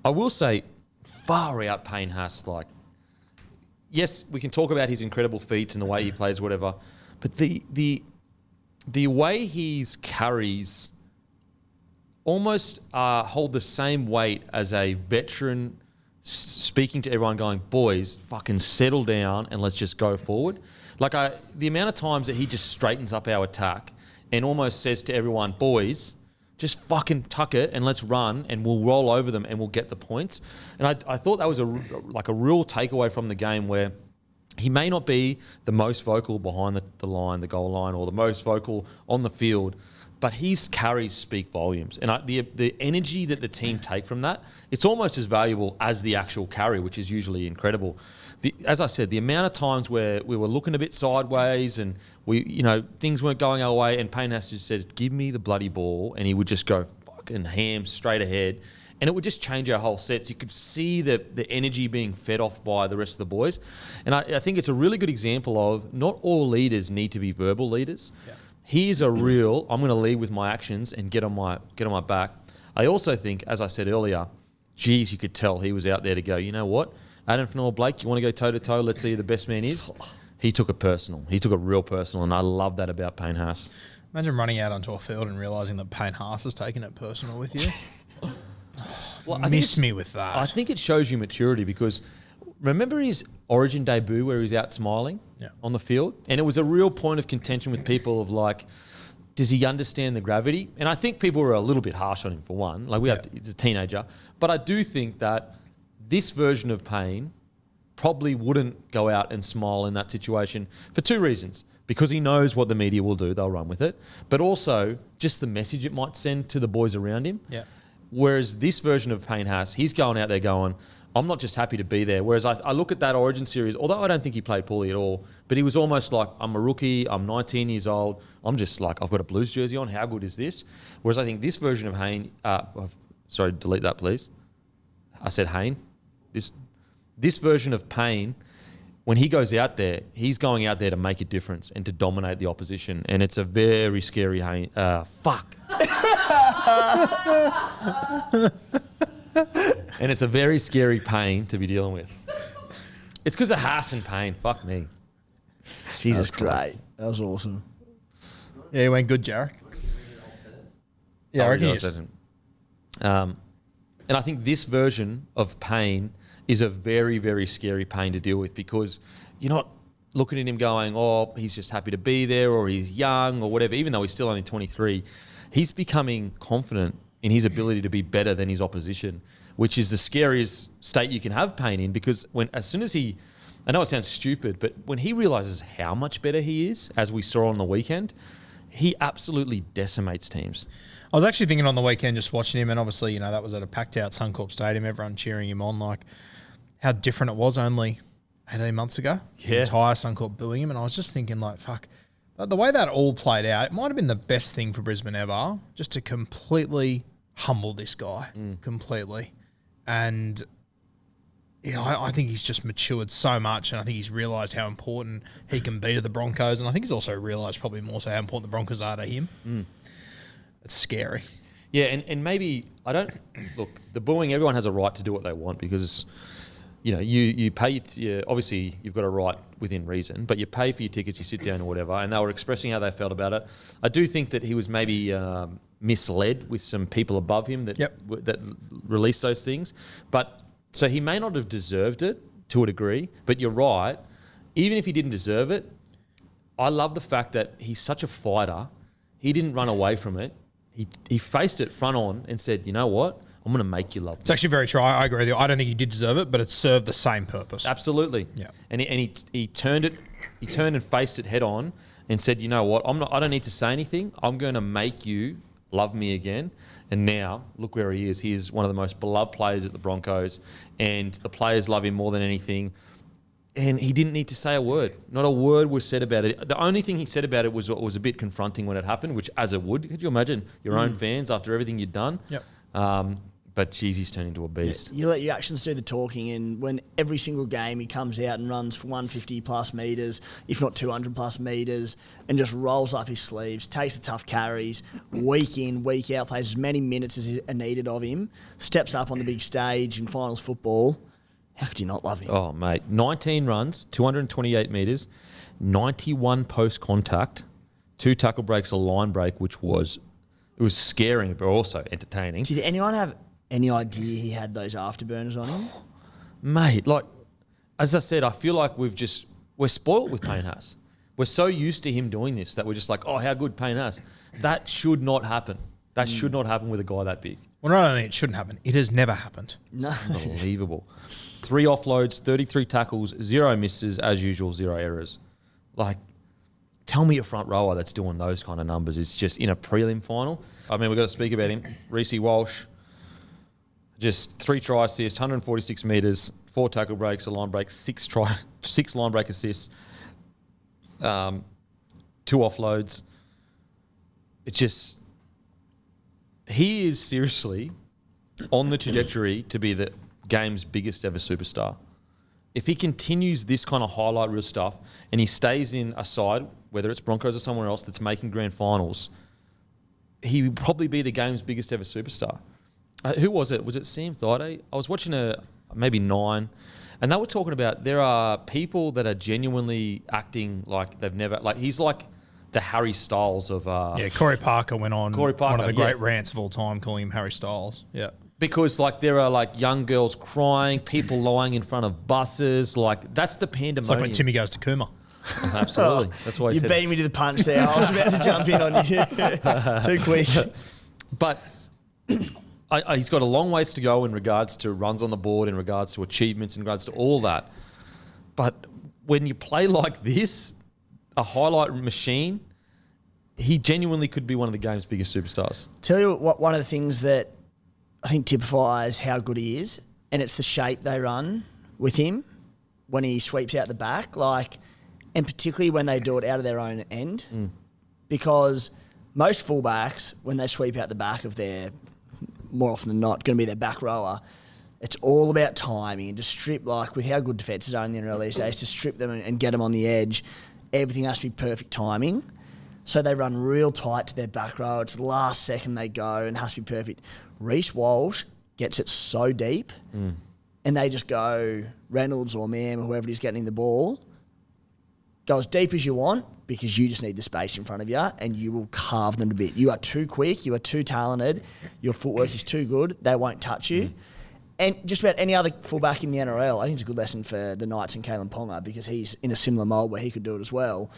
I will say, far out Payne Haas. Like, yes, we can talk about his incredible feats and the way he plays, whatever, but the way his carries almost hold the same weight as a veteran speaking to everyone, going, "Boys, fucking settle down and let's just go forward." Like the amount of times that he just straightens up our attack and almost says to everyone, "Boys, just fucking tuck it and let's run and we'll roll over them and we'll get the points." And I thought that was a real takeaway from the game, where he may not be the most vocal behind the line, the goal line, or the most vocal on the field, but his carries speak volumes. And the energy that the team take from that, it's almost as valuable as the actual carry, which is usually incredible. As I said, the amount of times where we were looking a bit sideways and things weren't going our way, and Payne Haas just said, "Give me the bloody ball," and he would just go fucking ham straight ahead, and it would just change our whole sets. You could see the energy being fed off by the rest of the boys, and I think it's a really good example of not all leaders need to be verbal leaders. Yeah. He's a real, I'm going to lead with my actions and get on my back. I also think, as I said earlier, geez, you could tell he was out there to go, you know what, Adam Blake, you want to go toe-to-toe, let's see who the best man is? He took it personal. He took it real personal, and I love that about Payne Haas. Imagine running out onto a field and realising that Payne Haas has taken it personal with you. Well, miss me with that. I think it shows you maturity, because remember his Origin debut where he was out smiling on the field? And it was a real point of contention with people of like, does he understand the gravity? And I think people were a little bit harsh on him, for one. Like he's a teenager. But I do think that this version of Payne probably wouldn't go out and smile in that situation for two reasons. Because he knows what the media will do, they'll run with it. But also just the message it might send to the boys around him. Yeah. Whereas this version of Payne Haas, he's going out there going, I'm not just happy to be there. Whereas I look at that Origin series, although I don't think he played poorly at all, but he was almost like, I'm a rookie, I'm 19 years old, I'm just like, I've got a Blues jersey on, how good is this? Whereas I think this version of Hayne, sorry, delete that please. I said Hayne. This version of Payne, when he goes out there, he's going out there to make a difference and to dominate the opposition. And it's a very scary Hayne. Fuck. And it's a very scary Payne to be dealing with. It's because of Haas and Payne. Fuck me. Jesus Christ. Great. That was awesome. Yeah, he went good, Jarek. Yeah, I reckon and I think this version of Payne is a very, very scary Payne to deal with, because you're not looking at him going, oh, he's just happy to be there, or he's young or whatever, even though he's still only 23. He's becoming confident in his ability to be better than his opposition, which is the scariest state you can have Payne in, because as soon as he, I know it sounds stupid, but when he realises how much better he is, as we saw on the weekend, he absolutely decimates teams. I was actually thinking on the weekend, just watching him, and obviously, that was at a packed-out Suncorp Stadium, everyone cheering him on, like how different it was only 18 months ago. Yeah. The entire Suncorp booing him, and I was just thinking, like, fuck, the way that all played out, it might have been the best thing for Brisbane ever, just to completely humble this guy, completely. And I think he's just matured so much, and I think he's realised how important he can be to the Broncos, and I think he's also realised probably more so how important the Broncos are to him. It's scary. Yeah, and maybe, look, the booing, everyone has a right to do what they want, because you pay, obviously you've got a right within reason, but you pay for your tickets, you sit down or whatever, and they were expressing how they felt about it. I do think that he was maybe misled with some people above him that released those things. But so he may not have deserved it to a degree, but you're right. Even if he didn't deserve it, I love the fact that he's such a fighter. He didn't run away from it. He faced it front on and said, you know what? I'm going to make you love me. It's actually very true. I agree with you. I don't think he did deserve it, but it served the same purpose. Absolutely. Yeah. And he turned it. He turned and faced it head on and said, you know what? I don't need to say anything. I'm going to make you love me again. And now look where he is. He is one of the most beloved players at the Broncos, and the players love him more than anything. And he didn't need to say a word. Not a word was said about it. The only thing he said about it was a bit confronting when it happened, which as it would. Could you imagine your own fans after everything you'd done? Yep. But geez, he's turned into a beast. You let your actions do the talking, and when every single game he comes out and runs for 150 plus metres, if not 200 plus metres, and just rolls up his sleeves, takes the tough carries, week in, week out, plays as many minutes as are needed of him, steps up on the big stage in finals football. How could you not love him? Oh, mate. 19 runs, 228 metres, 91 post-contact, 2 tackle breaks, a line break, which was scaring but also entertaining. Did anyone have any idea he had those afterburners on him? Mate, like, as I said, I feel like we're spoiled with Payne Haas. We're so used to him doing this that we're just like, oh, how good Payne Haas. That should not happen. That should not happen with a guy that big. Well, not only it shouldn't happen, it has never happened. No. Unbelievable. 3 offloads, 33 tackles, 0 misses, as usual, 0 errors. Like, tell me a front rower that's doing those kind of numbers is just in a prelim final. I mean, we've got to speak about him. Reece, Walsh, just 3 try assists, 146 metres, 4 tackle breaks, a line break, 6 line break assists, 2 offloads. He is seriously on the trajectory to be the game's biggest ever superstar. If he continues this kind of highlight reel stuff and he stays in a side, whether it's Broncos or somewhere else that's making grand finals, he would probably be the game's biggest ever superstar. Who was it? Was it Sam Thaiday? I was watching maybe 9, and they were talking about there are people that are genuinely acting like they've never... Like, he's like the Harry Styles of... Corey Parker went on one of the great rants of all time, calling him Harry Styles. Yeah. Because, like, there are, like, young girls crying, people lying in front of buses. Like, that's the pandemonium. It's like when Timmy goes to Cooma. Oh, absolutely. That's why you beat me to the punch there. I was about to jump in on you. Too quick. But he's got a long ways to go in regards to runs on the board, in regards to achievements, in regards to all that. But when you play like this, a highlight machine, he genuinely could be one of the game's biggest superstars. Tell you what, one of the things that I think typifies how good he is, and it's the shape they run with him when he sweeps out the back, like, and particularly when they do it out of their own end, because most fullbacks, when they sweep out the back of their, more often than not, going to be their back rower, it's all about timing and to strip, like with how good defences are in the NRL these days, to strip them and get them on the edge, everything has to be perfect timing. So they run real tight to their back row. It's the last second they go and it has to be perfect. Reece Walsh gets it so deep and they just go, Reynolds or Mam, whoever it is getting the ball, go as deep as you want because you just need the space in front of you and you will carve them to bit. You are too quick. You are too talented. Your footwork is too good. They won't touch you. And just about any other fullback in the NRL, I think it's a good lesson for the Knights and Kalen Ponga because he's in a similar mould where he could do it as well.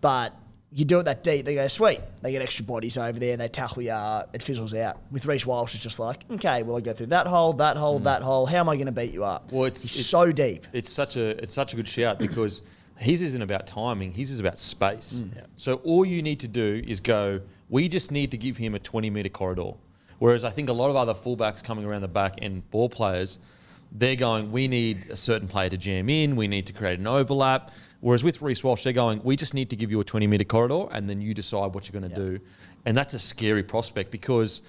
But you do it that deep, they go, sweet. They get extra bodies over there, they tackle you, it fizzles out. With Reece Walsh, it's just like, okay, well, I go through that hole, that hole. How am I going to beat you up? Well, it's so deep. It's such a good shout because his isn't about timing, his is about space. So all you need to do is go, we just need to give him a 20-metre corridor. Whereas I think a lot of other fullbacks coming around the back and ball players, they're going, we need a certain player to jam in, we need to create an overlap. Whereas with Reece Walsh, they're going, we just need to give you a 20-metre corridor and then you decide what you're going to do. And that's a scary prospect because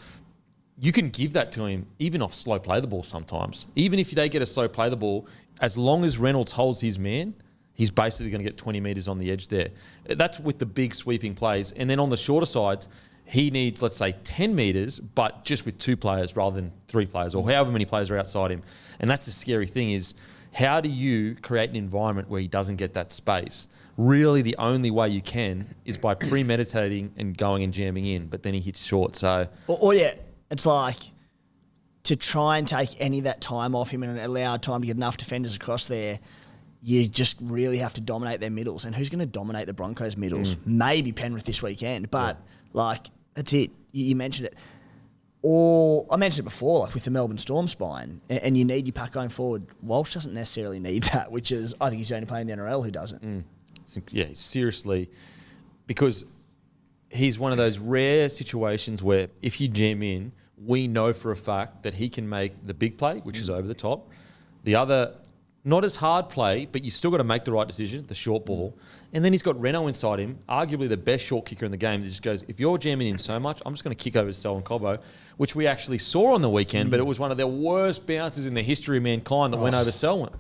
you can give that to him even off slow play the ball sometimes. Even if they get a slow play the ball, as long as Reynolds holds his man, he's basically going to get 20 metres on the edge there. That's with the big sweeping plays. And then on the shorter sides, he needs, let's say, 10 metres, but just with 2 players rather than 3 players or however many players are outside him. And that's the scary thing is, how do you create an environment where he doesn't get that space? Really, the only way you can is by premeditating and going and jamming in, but then he hits short. So, it's like to try and take any of that time off him and allow time to get enough defenders across there, you just really have to dominate their middles. And who's going to dominate the Broncos' middles? Maybe Penrith this weekend, but that's it. You mentioned it. Or I mentioned it before, like with the Melbourne Storm spine, and you need your pack going forward. Walsh doesn't necessarily need that, which is, I think he's the only player in the NRL who doesn't. Yeah, seriously, because he's one of those rare situations where if you jam in, we know for a fact that he can make the big play, which is over the top. The other Not as hard play, but you still got to make the right decision, the short ball. And then he's got Reno inside him, arguably the best short kicker in the game. That just goes, if you're jamming in so much, I'm just going to kick over to Selwyn Cobbo, which we actually saw on the weekend, but it was one of the worst bounces in the history of mankind that went over Selwyn.